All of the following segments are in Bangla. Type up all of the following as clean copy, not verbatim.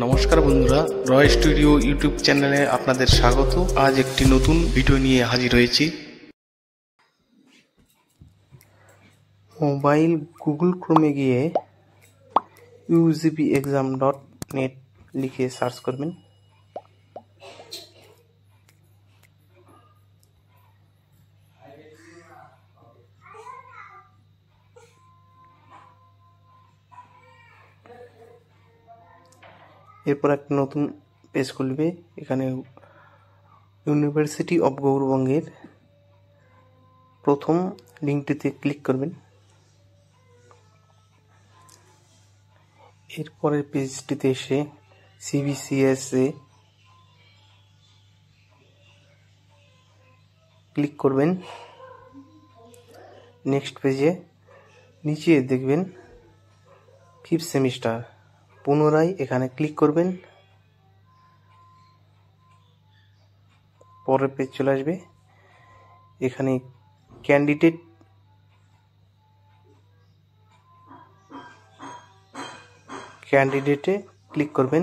নমস্কার বন্ধুরা, রয় স্টুডিও ইউটিউব চ্যানেলে আপনাদের স্বাগত। আজ একটি নতুন ভিডিও নিয়ে হাজির হয়েছি। মোবাইল গুগল ক্রোমে গিয়ে ugpexam.net লিখে সার্চ করবেন। এরপর একটা নতুন পেজ খুলবে। এখানে ইউনিভার্সিটি অফ গৌড়বঙ্গের প্রথম লিঙ্কটিতে ক্লিক করবেন। এরপরের পেজটিতে এসে CBCS এ ক্লিক করবেন। নেক্সট পেজে নিচে দেখবেন 5th সেমিস্টার, পুনরায় এখানে ক্লিক করবেন। পরের পেজ চলে আসবে। এখানে ক্যান্ডিডেটে ক্লিক করবেন।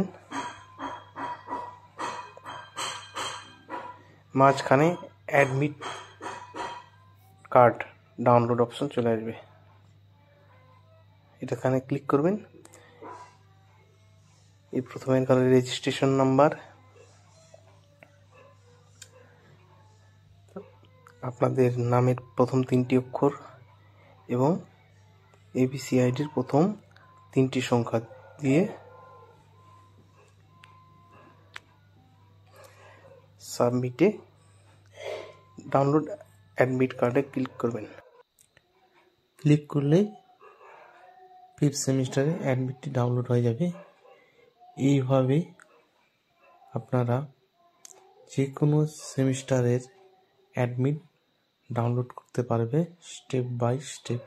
মাঝখানে অ্যাডমিট কার্ড ডাউনলোড অপশন চলে আসবে, এখানে ক্লিক করবেন। এই প্রথমে এখানে রেজিস্ট্রেশন নাম্বার, আপনাদের নামের প্রথম 3টি অক্ষর এবং ABCIDর প্রথম 3টি সংখ্যা দিয়ে সাবমিটে ডাউনলোড অ্যাডমিট কার্ডে ক্লিক করবেন। ক্লিক করলেই 5th সেমিস্টারে অ্যাডমিটটি ডাউনলোড হয়ে যাবে। এইভাবে আপনারা যে কোনো সেমিস্টারের অ্যাডমিট ডাউনলোড করতে পারবে স্টেপ বাই স্টেপ।